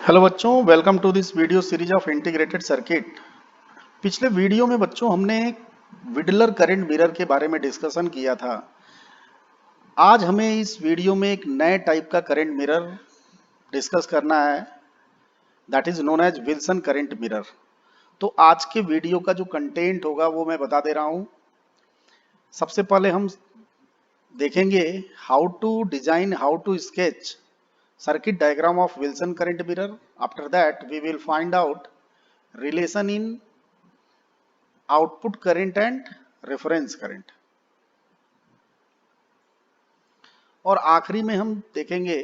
Hello बच्चों, welcome to this video series of integrated circuit. पिछले video में बच्चों हमने विडलर करंट मिरर के बारे में डिस्कशन किया था। आज हमें इस वीडियो में एक नए टाइप का करंट मिरर डिस्कस करना है, that is known as Wilson current mirror. तो आज के वीडियो का जो कंटेंट होगा वो मैं बता दे रहा हूँ। सबसे पहले हम देखेंगे how to design, how to sketch circuit diagram of Wilson current mirror. After that, we will find out relation in output current and reference current. और आखिरी में हम देखेंगे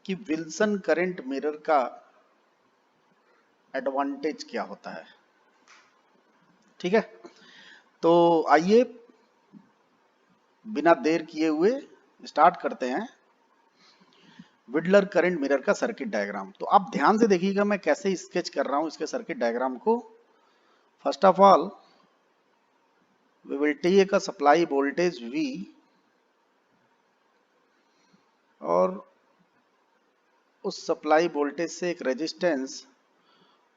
कि विल्सन करंट मिरर का एडवांटेज क्या होता है। ठीक है, तो आइए बिना देर किए हुए स्टार्ट करते हैं विडलर करंट मिरर का सर्किट डायग्राम। तो आप ध्यान से देखिएगा मैं कैसे स्केच कर रहा हूं इसके सर्किट डायग्राम को। First of all we will take a supply voltage V और उस सप्लाई वोल्टेज से एक रेजिस्टेंस,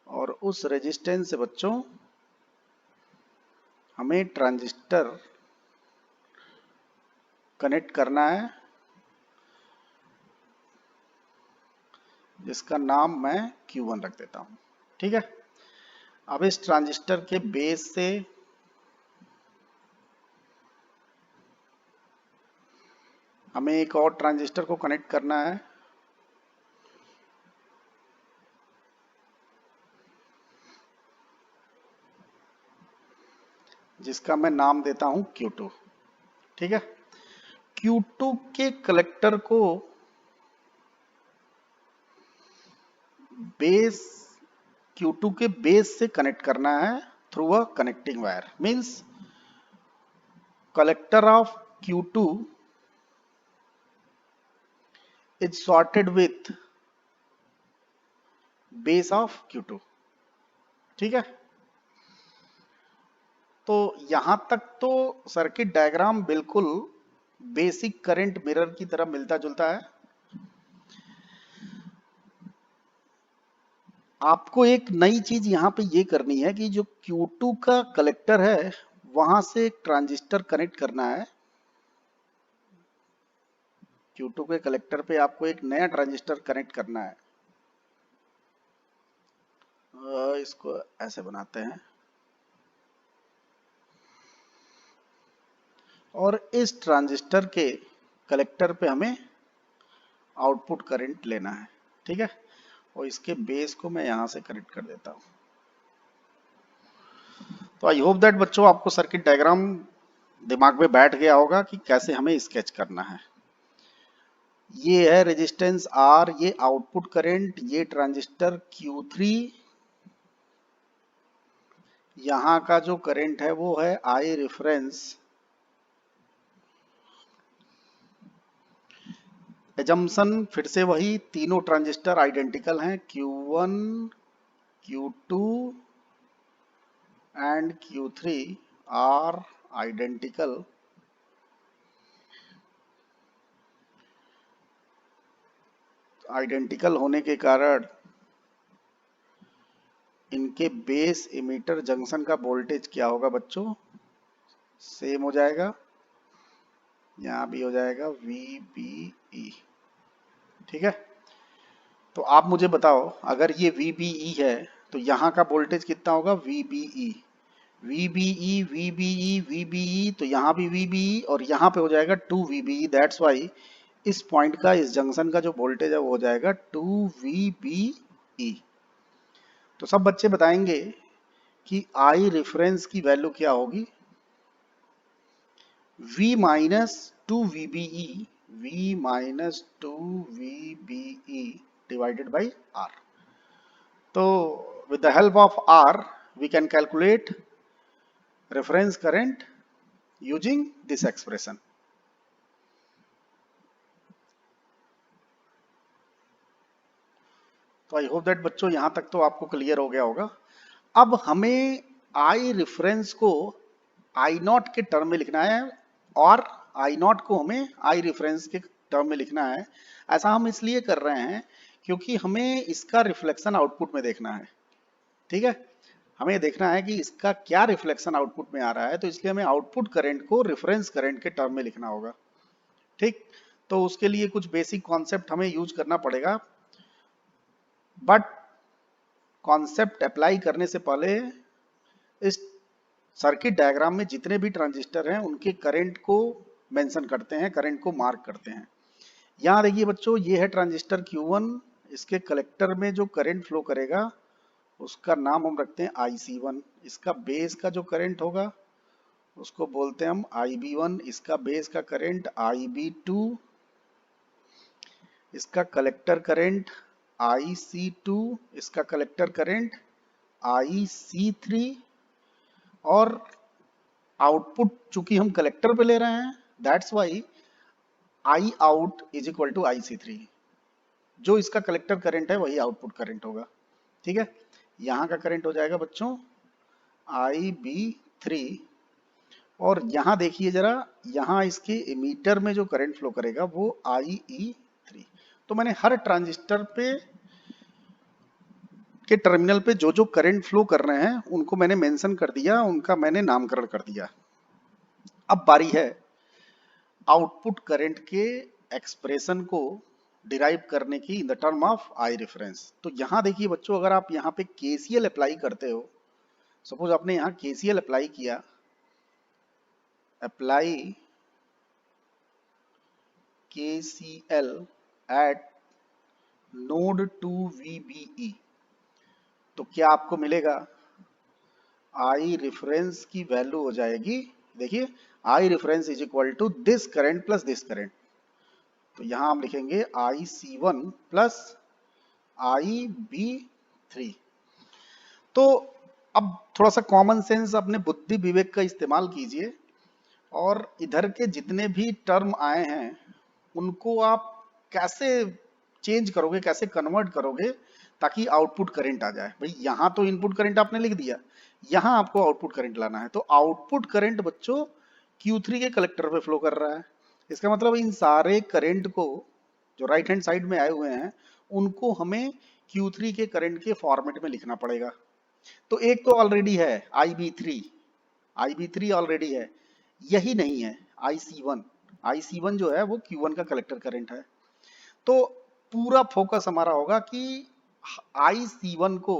और उस रेजिस्टेंस से बच्चों हमें ट्रांजिस्टर कनेक्ट करना है, जिसका नाम मैं Q1 रख देता हूं। ठीक है, अब इस ट्रांजिस्टर के बेस से हमें एक और ट्रांजिस्टर को कनेक्ट करना है, जिसका मैं नाम देता हूं Q2। ठीक है, Q2 के कलेक्टर को बेस Q2 के बेस से कनेक्ट करना है through a connecting wire. Means collector of Q2 is sorted with base of Q2। ठीक है, तो यहां तक तो सर्किट डायग्राम बिल्कुल बेसिक करंट मिरर की तरह मिलता जुलता है। आपको एक नई चीज यहां पे ये करनी है कि जो Q2 का कलेक्टर है वहां से एक ट्रांजिस्टर कनेक्ट करना है। Q2 के कलेक्टर पे आपको एक नया ट्रांजिस्टर कनेक्ट करना है। इसको ऐसे बनाते हैं और इस ट्रांजिस्टर के कलेक्टर पे हमें आउटपुट करंट लेना है। ठीक है, और इसके बेस को मैं यहां से कनेक्ट कर देता हूं। तो आई होप दैट बच्चों आपको सर्किट डायग्राम दिमाग में बैठ गया होगा कि कैसे हमें स्केच करना है। ये है रेजिस्टेंस R, ये आउटपुट करंट, ये ट्रांजिस्टर Q3, यहां का जो करंट है वो है I रेफरेंस। एजम्पशन फिर से वही, तीनों ट्रांजिस्टर आइडेंटिकल हैं, Q1, Q2 and Q3 are identical. Identical होने के कारण इनके बेस इमीटर जंक्शन का वोल्टेज क्या होगा बच्चों, सेम हो जाएगा, यहां भी हो जाएगा VBE। ठीक है, तो आप मुझे बताओ अगर ये VBE है तो यहाँ का वोल्टेज कितना होगा, VBE। VBE VBE VBE, तो यहाँ भी VBE और यहाँ पे हो जाएगा 2VBE। दैट्स वाई इस पॉइंट का, इस जंक्शन का जो वोल्टेज है वो हो जाएगा 2VBE। तो सब बच्चे बताएंगे कि I रेफरेंस की वैल्यू क्या होगी, V minus 2VBE, V minus 2VBE divided by R। तो with the help of R we can calculate reference current using this expression। तो आई होप दैट बच्चों यहां तक तो आपको क्लियर हो गया होगा। अब हमें आई रेफरेंस को आई नॉट के टर्म में लिखना है और आई नॉट को हमें आई रेफरेंस के टर्म में लिखना है। ऐसा हम इसलिए कर रहे हैं क्योंकि हमें इसका रिफ्लेक्शन आउटपुट में देखना है। ठीक है, हमें देखना है कि इसका क्या रिफ्लेक्शन आउटपुट में आ रहा है, तो इसलिए हमें आउटपुट करंट को रेफरेंस करंट के टर्म में लिखना होगा। ठीक, तो उसके लिए कुछ बेसिक कॉन्सेप्ट हमें यूज करना पड़ेगा, बट कॉन्सेप्ट अप्लाई करने से पहले इस सर्किट डायग्राम में जितने भी ट्रांजिस्टर हैं उनके करंट को मेंशन करते हैं, करंट को मार्क करते हैं। यहाँ देखिए बच्चों, ये है ट्रांजिस्टर Q1, इसके कलेक्टर में जो करंट फ्लो करेगा उसका नाम हम रखते हैं IC1। इसका बेस का जो करंट होगा उसको बोलते हैं हम IB1, इसका बेस का करंट IB2, इसका कलेक्टर करंट IC2, इसका कलेक्टर करंट IC3, और आउटपुट चूंकि हम कलेक्टर पे ले रहे हैं, that's why I out is equal to IC3। जो इसका कलेक्टर करंट है वही आउटपुट करंट होगा। ठीक है, यहाँ का करंट हो जाएगा बच्चों IB3, और यहाँ देखिए जरा, यहाँ इसके एमीटर में जो करंट फ्लो करेगा वो IE3। तो मैंने हर ट्रांजिस्टर पे के टर्मिनल पे जो जो करंट फ्लो कर रहे हैं उनको मैंने मेंशन कर दिया, उनका मैंने नामकरण कर दिया। अब बारी है आउटपुट करंट के एक्सप्रेशन को डिराइव करने की इन the term of I reference. तो यहां देखिए बच्चों, अगर आप यहाँ पे केसीएल अप्लाई करते हो, सपोज आपने यहाँ केसीएल अप्लाई किया, apply KCL eight node 2 VBE, तो क्या आपको मिलेगा? आई रेफरेंस की वैल्यू हो जाएगी, देखिए I reference is equal to this current plus this current. तो यहां हम लिखेंगे IC1 प्लस IB3। तो अब थोड़ा सा कॉमन सेंस, अपने बुद्धि विवेक का इस्तेमाल कीजिए, और इधर के जितने भी टर्म आए हैं उनको आप कैसे चेंज करोगे, कैसे कन्वर्ट करोगे ताकि आउटपुट करंट आ जाए। भाई यहाँ तो इनपुट करंट आपने लिख दिया, यहाँ आपको आउटपुट करंट लाना है। तो आउटपुट करंट बच्चों Q3 के कलेक्टर पे फ्लो कर रहा है। इसका मतलब इन सारे करंट को जो राइट हैंड साइड में आए हुए हैं उनको हमें Q3 के करंट के फॉर्मेट में लिखना पड़ेगा। तो एक तो ऑलरेडी है IB3, IB3 ऑलरेडी है, यही नहीं है IC1। IC1 जो है वो Q1 का कलेक्टर करंट है। तो पूरा फोकस हमारा होगा कि IC1 को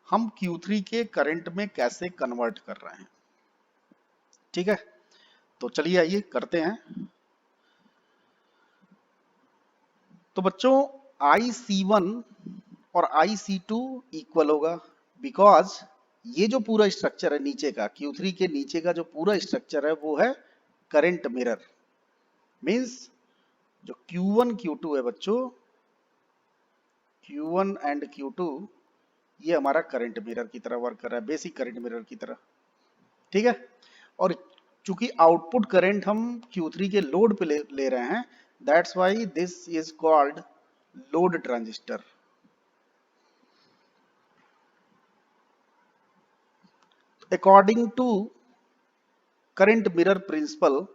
हम Q3 के करंट में कैसे कन्वर्ट कर रहे हैं। ठीक है, तो चलिए आइए करते हैं। तो बच्चों IC1 और IC2 इक्वल होगा, बिकॉज ये जो पूरा स्ट्रक्चर है नीचे का, Q3 के नीचे का जो पूरा स्ट्रक्चर है वो है करंट मिरर। मींस जो Q1 Q2 है बच्चों, Q1 एंड Q2, ये हमारा करंट मिरर की तरह वर्क कर रहा है, बेसिक करंट मिरर की तरह। ठीक है, और चूंकि आउटपुट करंट हम Q3 के लोड पे ले रहे हैं, that's why this is called load transistor. According to current mirror principle,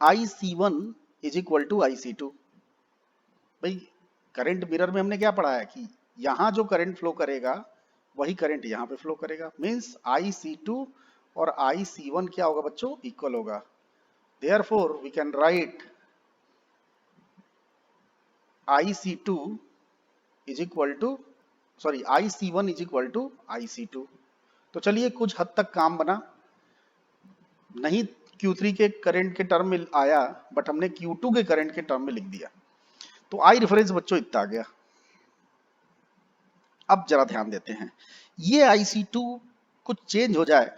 IC1 is equal to IC2। भाई करंट मिरर में हमने क्या पढ़ा है कि यहां जो करंट फ्लो करेगा वही करंट यहां पे फ्लो करेगा। मींस IC2 और IC1 क्या होगा बच्चों? इक्वल होगा। Therefore we can write IC2 is equal to, sorry IC1 is equal to IC2। तो चलिए कुछ हद तक काम बना, नहीं Q3 के करंट के टर्म में आया, बट हमने Q2 के करंट के टर्म में लिख दिया। तो आई रेफरेंस बच्चों इतना आ गया। अब जरा ध्यान देते हैं, ये IC2 कुछ चेंज हो जाए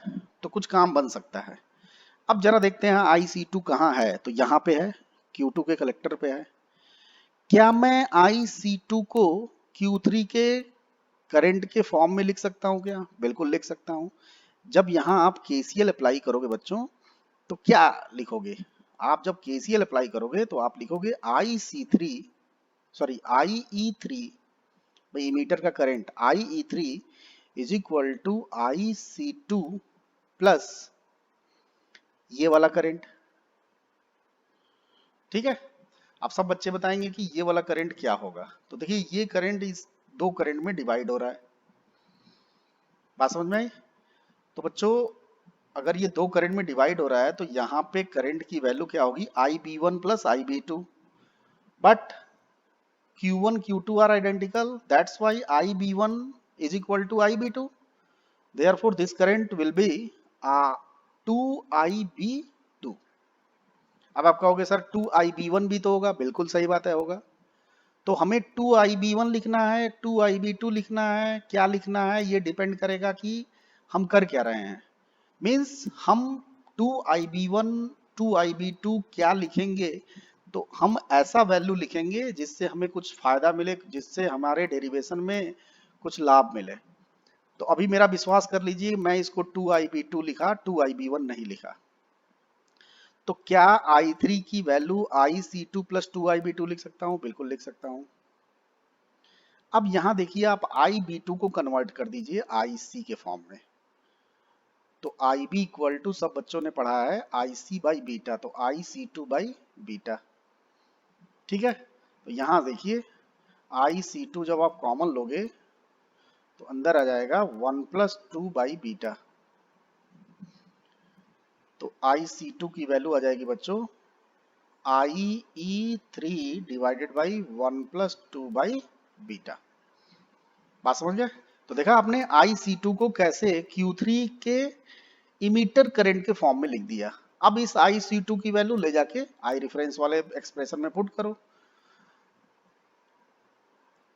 तो कुछ काम बन सकता है। अब जरा देखते हैं IC2 कहाँ है, तो यहाँ पे है, Q2 के कलेक्टर पे है। क्या मैं IC2 को Q3 के करंट के फॉर्म में लिख सकता हूँ क्या? बिल्कुल लिख सकता हूँ। जब यहाँ आप KCL अप्लाई करोगे बच्चों, तो क्या लिखोगे? आप जब KCL अप्लाई करोगे तो आप लिखोगे IE3, भाई इमीटर का current IE3 is equal to IC2 plus ये वाला करंट। ठीक है, आप सब बच्चे बताएंगे कि ये वाला करंट क्या होगा। तो देखिए ये करंट इस दो करंट में डिवाइड हो रहा है। बात समझ में आई? तो बच्चों अगर ये दो करंट में डिवाइड हो रहा है तो यहाँ पे करंट की वैल्यू क्या होगी, I B one plus I B two. But Q1 Q2 are identical, that's why IB1 is equal to IB2. Therefore this current will be 2IB2. अब आप कहोगे सर 2IB1 भी तो होगा, बिल्कुल सही बात है होगा। तो हमें 2IB1 लिखना है, 2IB2 लिखना है, क्या लिखना है ये डिपेंड करेगा कि हम कर क्या रहे हैं। मीन्स हम 2IB1 2IB2 क्या लिखेंगे, तो हम ऐसा वैल्यू लिखेंगे जिससे हमें कुछ फायदा मिले, जिससे हमारे डेरिवेशन में कुछ लाभ मिले। तो अभी मेरा विश्वास कर लीजिए, मैं इसको 2IB2 लिखा, 2IB1 नहीं लिखा। तो क्या I3 की वैल्यू IC2 प्लस 2IB2 लिख सकता हूं? बिल्कुल लिख सकता हूं। अब यहां देखिए आप IB2 को कन्वर्ट कर दीजिए IC के फॉर्म में। तो IB इक्वल टू, सब बच्चों ने पढ़ा है, IC बाई बीटा, तो IC2 बाई बीटा। ठीक है, तो यहां देखिए IC2 जब आप कॉमन लोगे तो अंदर आ जाएगा 1 प्लस 2 बाई बीटा। तो IC2 की वैल्यू आ जाएगी बच्चों IE3 divided by 1 plus 2 by beta. बात समझ गए? तो देखा आपने IC2 को कैसे Q3 के इमीटर करंट के फॉर्म में लिख दिया। अब इस IC2 की वैल्यू ले जाके आई रेफरेंस वाले एक्सप्रेशन में पुट करो।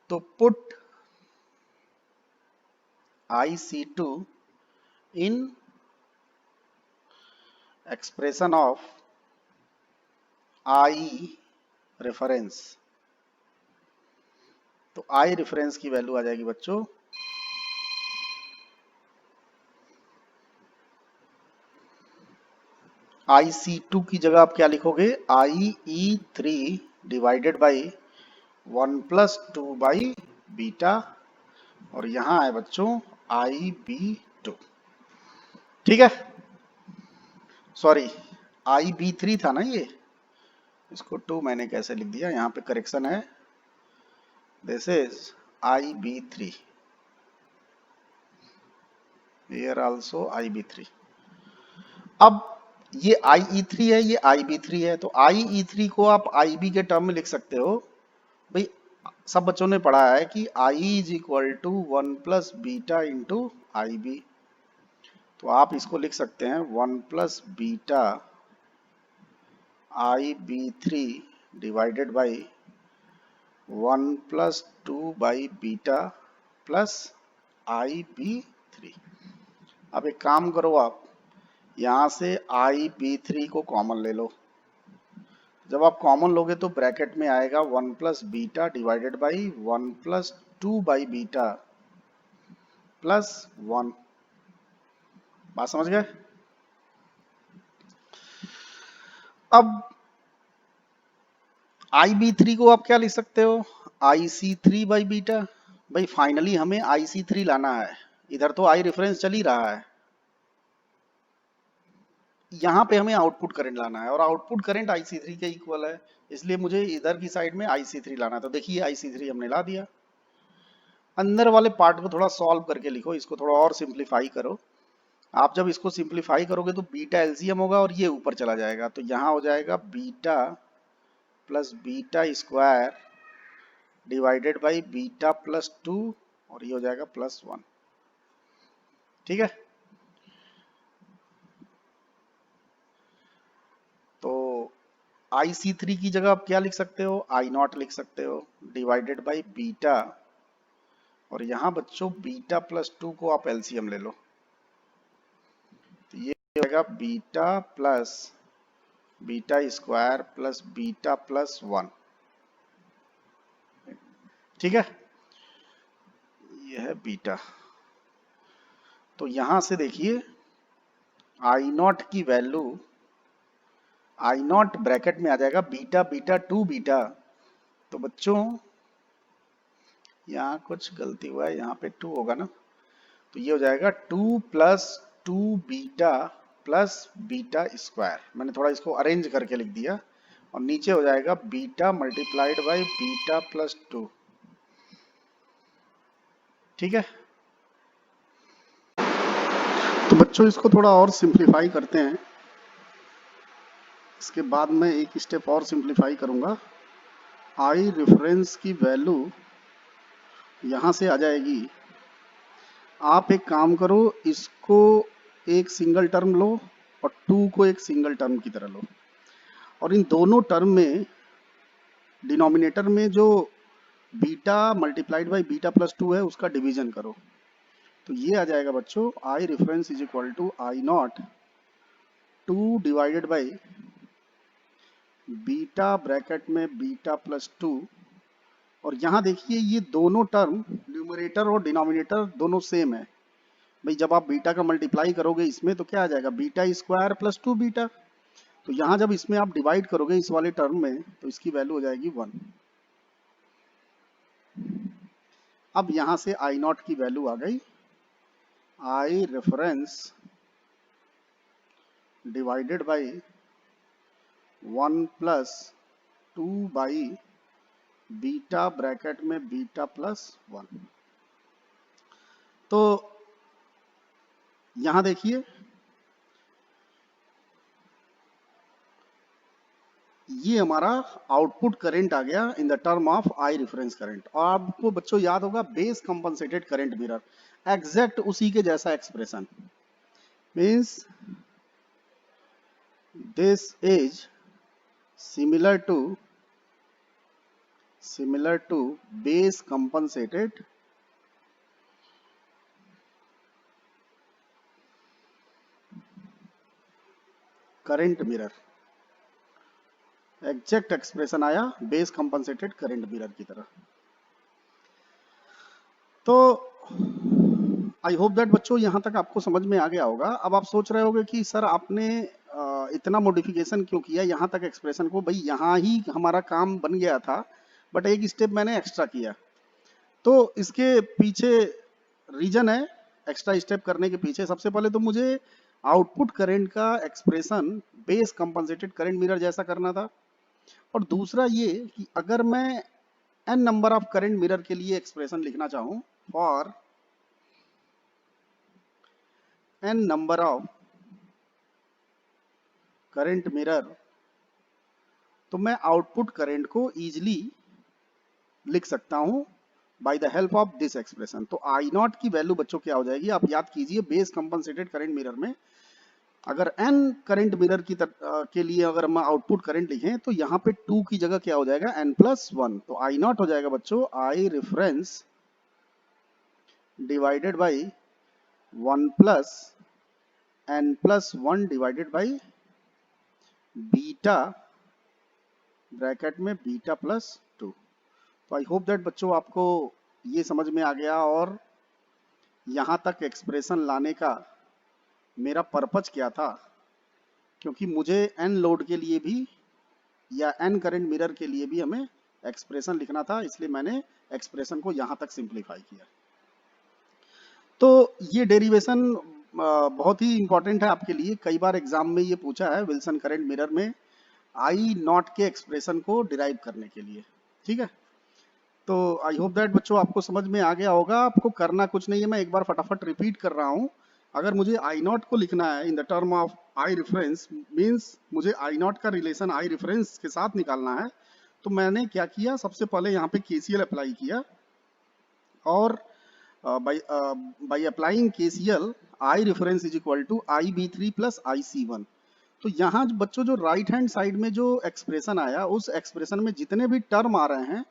तो put IC2 in expression of I reference. तो आई रेफरेंस की वैल्यू आ जाएगी बच्चों IC2 की जगह आप क्या लिखोगे, IE3 divided by 1 plus 2 by beta, और यहां है बच्चों IB2। ठीक है, सॉरी IB3 था ना ये, इसको 2 मैंने कैसे लिख दिया, यहाँ पे करेक्शन है, this is IB3, here also IB3। अब ये IE3 है, ये IB3 है, तो IE3 को आप IB के टर्म में लिख सकते हो। भाई सब बच्चों ने पढ़ा है कि I is equal to 1 plus beta into IB। तो आप इसको लिख सकते हैं 1 plus beta IB3 divided by 1 plus 2 by beta plus IB3। अब एक काम करो, आप यहां से IB3 को कॉमन ले लो। जब आप कॉमन लोगे तो ब्रैकेट में आएगा 1 plus beta divided by 1 plus 2 by beta plus 1। बात समझ गए? अब IB3 को आप क्या लिख सकते हो, IC3 बाई बीटा। भाई फाइनली हमें IC3 लाना है, इधर तो आई रेफरेंस चल ही रहा है, यहाँ पे हमें आउटपुट करंट लाना है, और आउटपुट करंट IC3 के इक्वल है, इसलिए मुझे इधर की साइड में IC3 लाना है। तो देखिए IC3 हमने ला दिया। अंदर वाले पार्ट को थोड़ा सॉल्व करके लिखो, इसको थोड़ा और सिंप्लीफाई करो। आप जब इसको सिंप्लीफाई करोगे तो बीटा एलसीएम होगा और ये ऊपर चला जाएगा, तो यहाँ हो जाएगा beta plus beta square divided by beta plus 2, और ये हो जाएगा प्लस 1। ठीक है, तो IC3 की जगह आप क्या लिख सकते हो, I0 लिख सकते हो डिवाइडेड बाई बीटा, और यहाँ बच्चों बीटा प्लस 2 को आप एलसीएम ले लो, तो ये हो जाएगा beta plus beta square plus beta plus 1। ठीक है, ये है बीटा। तो यहां से देखिए I0 की वैल्यू, I0 ब्रैकेट में आ जाएगा बीटा बीटा 2 बीटा। तो बच्चों यहाँ कुछ गलती हुआ है, यहाँ पे 2 होगा ना, तो ये हो जाएगा 2 plus 2 beta plus beta square. मैंने थोड़ा इसको अरेंज करके लिख दिया, और नीचे हो जाएगा beta multiplied by beta plus 2। ठीक है, तो बच्चों इसको थोड़ा और सिंप्लीफाई करते हैं। इसके बाद मैं एक स्टेप और सिंप्लीफाई करूंगा। आई रेफरेंस की वैल्यू यहां से आ जाएगी। आप एक काम करो, इसको एक सिंगल टर्म लो और 2 को एक सिंगल टर्म की तरह लो, और इन दोनों टर्म में डिनोमिनेटर में जो beta multiplied by beta plus 2 है उसका डिवीजन करो। तो ये आ जाएगा बच्चों, I reference is equal to I naught 2 divided by beta bracket में बीटा प्लस 2। और यहाँ देखिए ये दोनों टर्म न्यूमरेटर और डिनोमिनेटर दोनों सेम है। भाई जब आप बीटा का मल्टीप्लाई करोगे इसमें तो क्या आ जाएगा, बीटा स्क्वायर प्लस 2 बीटा। तो यहाँ जब इसमें आप डिवाइड करोगे इस वाले टर्म में तो इसकी वैल्यू हो जाएगी 1। अब यहाँ से आई नॉट की वैल्यू आ गई, आई reference divided by 1 plus 2 by beta bracket में बीटा प्लस 1। तो यहां देखिए ये हमारा आउटपुट करंट आ गया in the term of I reference current. और आपको बच्चों याद होगा base compensated current mirror, exact उसी के जैसा expression. Means this is similar to base compensated current mirror. Exact expression आया बेस कंपनसेटेड करंट मिरर की तरह। तो आई होप दैट बच्चों यहाँ तक आपको समझ में आ गया होगा। अब आप सोच रहे होंगे कि सर आपने इतना मॉडिफिकेशन क्यों किया यहाँ तक एक्सप्रेशन को। भाई यहाँ ही हमारा काम बन गया था, बट एक स्टेप मैंने एक्स्ट्रा किया। तो इसके पीछे रीजन है एक्स्ट्रा स्टेप करने के पीछे। सबसे पहले तो मुझे आउटपुट करंट का expression base compensated current mirror जैसा करना था, और दूसरा ये कि अगर मैं n number of current mirror के लिए एक्सप्रेशन लिखना चाहूं for n number of current mirror, तो मैं आउटपुट करंट को इजीली लिख सकता हूं by the help of this expression. तो आई नॉट की वैल्यू बच्चों क्या हो जाएगी, आप याद कीजिए बेस कंपनसेटेड करंट मिरर में अगर n करंट मिरर के लिए अगर हम आउटपुट करंट लिखें तो यहाँ पे 2 की जगह क्या हो जाएगा n+1। तो आई नॉट हो जाएगा बच्चों I reference divided by 1 plus n+1 divided by beta bracket में बीटा प्लस 2। तो आई होप दैट बच्चों आपको ये समझ में आ गया, और यहाँ तक एक्सप्रेशन लाने का मेरा पर्पज क्या था, क्योंकि मुझे n लोड के लिए भी या n करंट मिरर के लिए भी हमें एक्सप्रेशन लिखना था, इसलिए मैंने एक्सप्रेशन को यहाँ तक सिंप्लीफाई किया। तो ये डेरिवेशन बहुत ही इंपॉर्टेंट है आपके लिए, कई बार एग्जाम में ये पूछा है विल्सन करंट मिरर में आई नॉट के एक्सप्रेशन को डिराइव करने के लिए। ठीक है, तो आई होप दैट बच्चों आपको समझ में आ गया होगा। आपको करना कुछ नहीं है, मैं एक बार फटाफट रिपीट कर रहा हूँ। अगर मुझे आई नॉट को लिखना है इन the term of I reference, means मुझे आई नॉट का रिलेशन आई रेफरेंस के साथ निकालना है, तो मैंने क्या किया, सबसे पहले यहाँ पे केसीएल अप्लाई किया, और by applying KCL I reference is equal to I B three plus I C one. तो यहाँ बच्चों जो राइट हैंड साइड में जो एक्सप्रेशन आया उस एक्सप्रेशन में जितने भी टर्म आ रहे हैं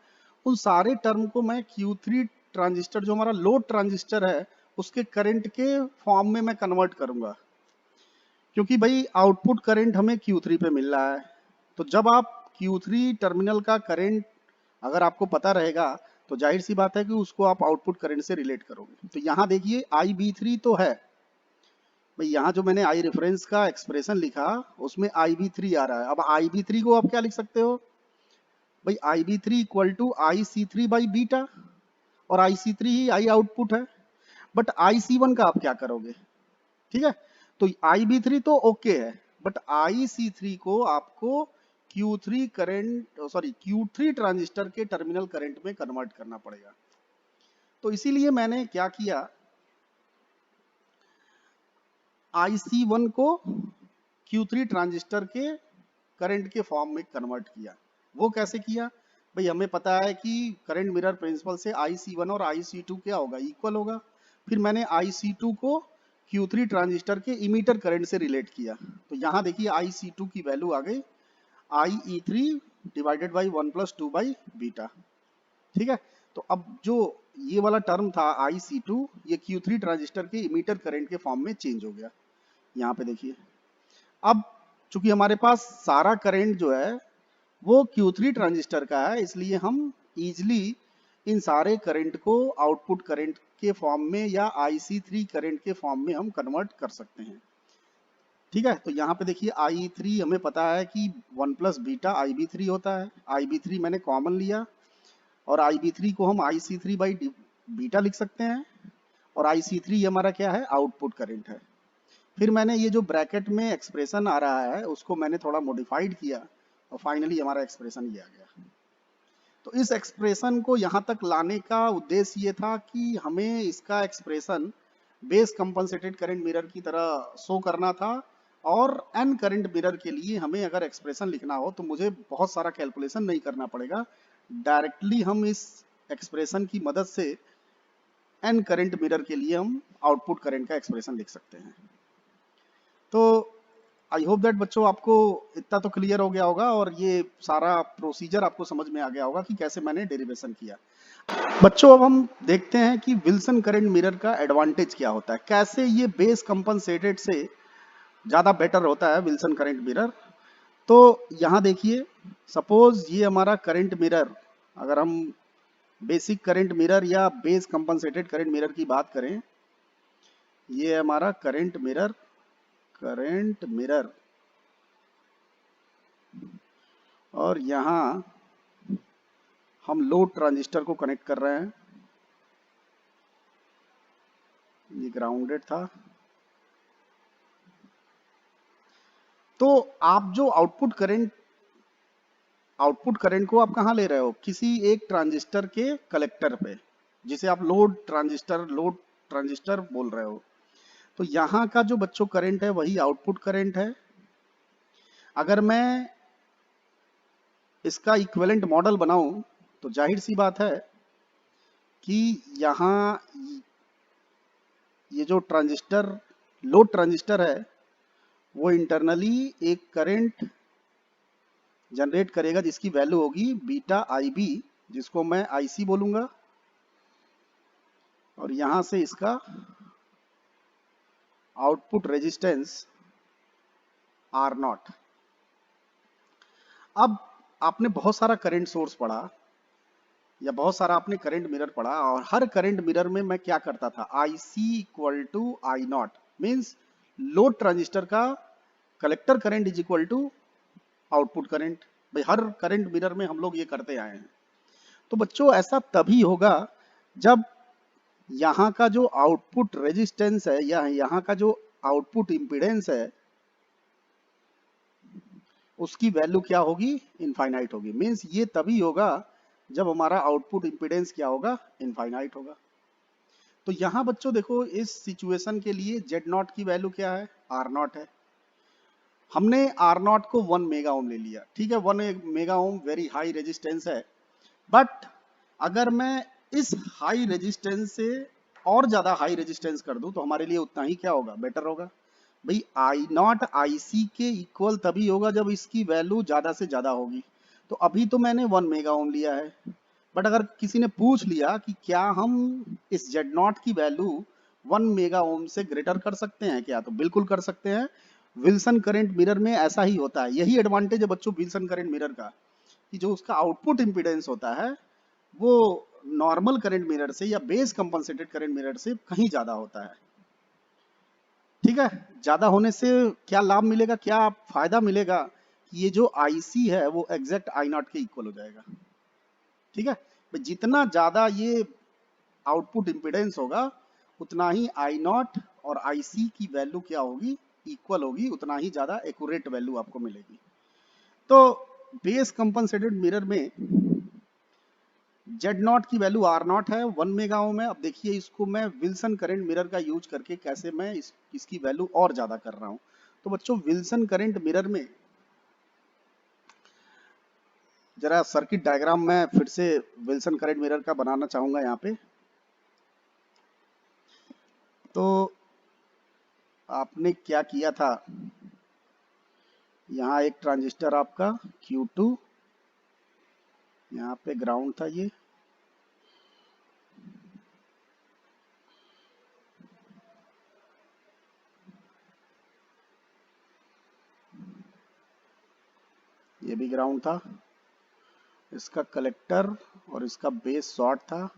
उन सारे टर्म को मैं Q3 ट्रांजिस्टर जो हमारा लोड ट्रांजिस्टर है उसके करंट के फॉर्म में मैं कन्वर्ट करूंगा, क्योंकि भाई आउटपुट करंट हमें Q3 पे मिल रहा है। तो जब आप Q3 टर्मिनल का करंट अगर आपको पता रहेगा तो जाहिर सी बात है कि उसको आप आउटपुट करंट से रिलेट करोगे। तो यहाँ देखिए IB3 तो है भाई, यहाँ जो मैंने आई रेफरेंस का एक्सप्रेशन लिखा उसमें IB3 आ रहा है। अब IB3 को आप क्या लिख सकते हो भाई, IB3 equal to IC3 by beta, और IC3 ही आई आउटपुट है। बट IC1 का आप क्या करोगे, ठीक है, तो IB3 तो ओके है, बट IC3 को आपको Q3 करंट Q3 ट्रांजिस्टर के टर्मिनल करंट में कन्वर्ट करना पड़ेगा। तो इसीलिए मैंने क्या किया, IC1 को Q3 ट्रांजिस्टर के करंट के फॉर्म में कन्वर्ट किया। वो कैसे किया भाई, हमें पता है कि करंट मिरर प्रिंसिपल से IC1 और IC2 क्या होगा, इक्वल होगा। फिर मैंने IC2 को Q3 ट्रांजिस्टर के इमीटर करंट से रिलेट किया। तो यहाँ देखिए IC2 की वैल्यू आ गई IE3 divided by 1 + 2 by beta. ठीक है, तो अब जो ये वाला टर्म था IC2, ये Q3 ट्रांजिस्टर के इमीटर करंट के फॉर्म में चेंज हो गया। यहाँ पे देखिए, अब चूंकि हमारे पास सारा करंट जो है वो Q3 ट्रांजिस्टर का है, इसलिए हम इजीली इन सारे करंट को आउटपुट करंट के फॉर्म में या IC3 करंट के फॉर्म में हम कन्वर्ट कर सकते हैं। ठीक है, तो यहाँ पे देखिए IE3 हमें पता है कि 1 + बीटा IB3 होता है। IB3 मैंने कॉमन लिया और IB3 को हम IC3 बाई बीटा लिख सकते हैं, और IC3 हमारा क्या है, आउटपुट करंट है। फिर मैंने ये जो ब्रैकेट में एक्सप्रेशन आ रहा है उसको मैंने थोड़ा मॉडिफाइड किया और फाइनली हमारा एक्सप्रेशन ये आ गया। तो इस एक्सप्रेशन को यहाँ तक लाने का उद्देश्य ये था कि हमें इसका expression base compensated current mirror की तरह शो करना था, और एन करंट मिरर के लिए हमें अगर एक्सप्रेशन लिखना हो तो मुझे बहुत सारा कैलकुलेशन नहीं करना पड़ेगा। डायरेक्टली हम इस एक्सप्रेशन की मदद से एन करंट मिरर के लिए हम आउटपुट करंट का एक्सप्रेशन लिख सकते हैं। तो आई होप दैट बच्चों आपको इतना तो क्लियर हो गया होगा, और ये सारा प्रोसीजर आपको समझ में आ गया होगा कि कैसे मैंने डेरिवेशन किया। बच्चों अब हम देखते हैं कि विल्सन करंट मिरर का एडवांटेज क्या होता है, कैसे ये बेस कंपनसेटेड से ज़्यादा बेटर होता है विल्सन करंट मिरर। तो यहाँ देखिए, सपोज ये हमारा करंट मिरर, अगर हम बेसिक करंट मिरर या बेस कंपनसेटेड करंट मिरर की बात करें, ये हमारा करंट मिरर और यहाँ हम लोड ट्रांजिस्टर को कनेक्ट कर रहे हैं। ये ग्राउंडेड था। तो आप जो आउटपुट करंट को आप कहाँ ले रहे हो, किसी एक ट्रांजिस्टर के कलेक्टर पे, जिसे आप लोड ट्रांजिस्टर बोल रहे हो। तो यहाँ का जो बच्चों करंट है वही आउटपुट करंट है। अगर मैं इसका इक्विवेलेंट मॉडल बनाऊं तो जाहिर सी बात है कि यहाँ ये जो लोड ट्रांजिस्टर है वो इंटरनली एक करंट जनरेट करेगा जिसकी वैल्यू होगी बीटा IB, जिसको मैं IC बोलूंगा, और यहां से इसका आउटपुट रेजिस्टेंस R0। अब आपने बहुत सारा करंट सोर्स पढ़ा या बहुत सारा आपने करंट मिरर पढ़ा, और हर करंट मिरर में मैं क्या करता था, IC = I0, means load transistor का collector current is equal to output current. भाई हर करंट मिरर में हम लोग ये करते आए हैं। तो बच्चों ऐसा तभी होगा जब यहाँ का जो आउटपुट रेजिस्टेंस है या यहाँ का जो आउटपुट इम्पीडेंस है उसकी वैल्यू क्या होगी, इनफाइनाइट होगी। मीन्स ये तभी होगा जब हमारा आउटपुट इम्पीडेंस क्या होगा, इनफाइनाइट होगा। तो यहाँ बच्चों देखो, इस सिचुएशन के लिए Z0 की वैल्यू क्या है, R0 है। हमने R0 को 1 मेगा ओम ले लिया, ठीक है। 1 मेगा ओम वेरी हाई रेजिस्टेंस है, बट अगर मैं इस हाई रेजिस्टेंस से और ज्यादा हाई रेजिस्टेंस कर दूं तो हमारे लिए उतना ही क्या होगा, बेटर होगा। भाई I0 IC के इक्वल तभी होगा जब इसकी वैल्यू ज्यादा से ज्यादा होगी। तो अभी तो मैंने 1 मेगा ओम लिया है, बट अगर किसी ने पूछ लिया कि क्या हम इस Z0 की वैल्यू 1 मेगा ओम से ग्रेटर कर सकते हैं क्या, तो बिल्कुल कर सकते हैं। विल्सन करंट मिरर में ऐसा ही होता है। यही एडवांटेज है बच्चों विल्सन करंट मिरर का, कि जो उसका आउटपुट इंपीडेंस होता है वो नॉर्मल करंट मिरर से या बेस कंपनसेटेड करंट मिरर से कहीं ज्यादा होता है। ठीक है, ज्यादा होने से क्या लाभ मिलेगा, क्या फायदा मिलेगा, कि ये जो IC है वो एग्जैक्ट I0 के इक्वल हो जाएगा। ठीक है, जितना ज्यादा ये आउटपुट इंपीडेंस होगा उतना ही I0 और IC की वैल्यू क्या होगी, इक्वल होगी, उतना ही ज्यादा एक्यूरेट वैल्यू आपको मिलेगी। तो बेस कंपनसेटेड मिरर में जेड नॉट की वैल्यू आर नॉट है, 1 मेगा ओम है। अब देखिए इसको मैं विल्सन करंट मिरर का यूज करके कैसे मैं इसकी वैल्यू और ज्यादा कर रहा हूं। तो बच्चों विल्सन करंट मिरर में जरा सर्किट डायग्राम में फिर से विल्सन करंट मिरर का बनाना चाहूंगा यहाँ पे। तो आपने क्या किया था, यहाँ एक ट्रांजिस्टर आपका Q2, यहाँ पे ग्राउंड था ये भी ग्राउंड था, इसका कलेक्टर और इसका बेस शॉर्ट था,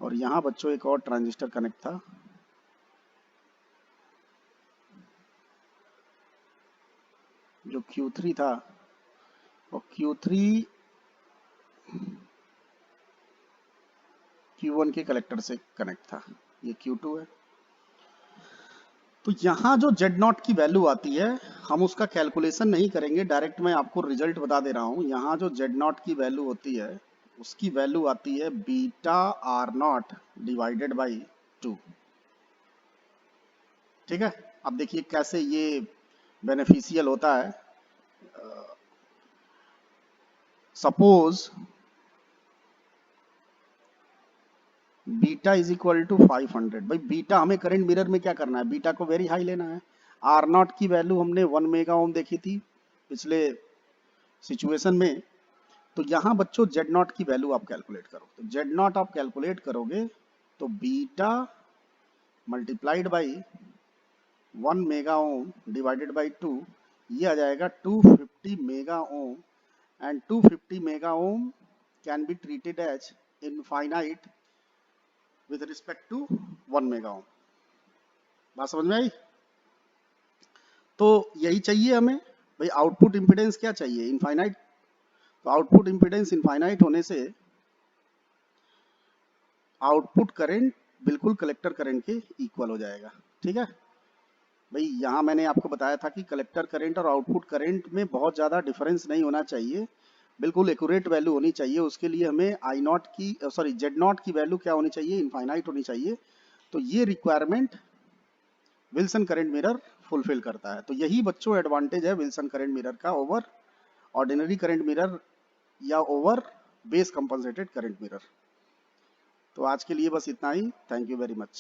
और यहाँ बच्चों एक और ट्रांजिस्टर कनेक्ट था। जो Q3 था और Q3 Q1 के कलेक्टर से कनेक्ट था। ये Q2 है। तो यहाँ जो जेड नॉट की वैल्यू आती है हम उसका कैलकुलेशन नहीं करेंगे, डायरेक्ट मैं आपको रिजल्ट बता दे रहा हूँ। यहाँ जो जेड नॉट की वैल्यू होती है उसकी वैल्यू आती है beta R naught divided by 2। ठीक है, अब देखिए कैसे ये बेनिफिशियल होता है। Suppose beta is equal to 500। भाई बीटा हमें करंट मिरर में क्या करना है, बीटा को वेरी हाई लेना है। आर नॉट की वैल्यू हमने 1 मेगा ओम देखी थी पिछले सिचुएशन में। तो यहाँ बच्चों जेड नॉट की वैल्यू आप कैलकुलेट करो। तो जेड नॉट आप कैलकुलेट करोगे तो beta multiplied by 1 mega ohm divided by 2, ये आ जाएगा 250 mega ohm. And 250 mega ohm can be treated as infinite with respect to 1 mega ohm. बात समझ में आई? तो यही चाहिए हमें भाई, आउटपुट इम्पिडेंस क्या चाहिए, इनफाइनाइट। तो आउटपुट इम्पिडेंस इनफाइनाइट होने से आउटपुट करंट बिल्कुल कलेक्टर करंट के इक्वल हो जाएगा। ठीक है भाई, यहाँ मैंने आपको बताया था कि कलेक्टर करंट और आउटपुट करंट में बहुत ज़्यादा डिफरेंस नहीं होना चाहिए, बिल्कुल एक्यूरेट वैल्यू होनी चाहिए। उसके लिए हमें आई नॉट की सॉरी जेड नॉट की वैल्यू क्या होनी चाहिए, इनफाइनाइट होनी चाहिए। तो ये requirement Wilson current mirror fulfil करता है। तो यही बच्चों एडवांटेज है विल्सन करंट मिरर का ओवर ऑर्डिनरी करंट मिरर या over base compensated current mirror. तो आज के लिए बस इतना ही। Thank you very much.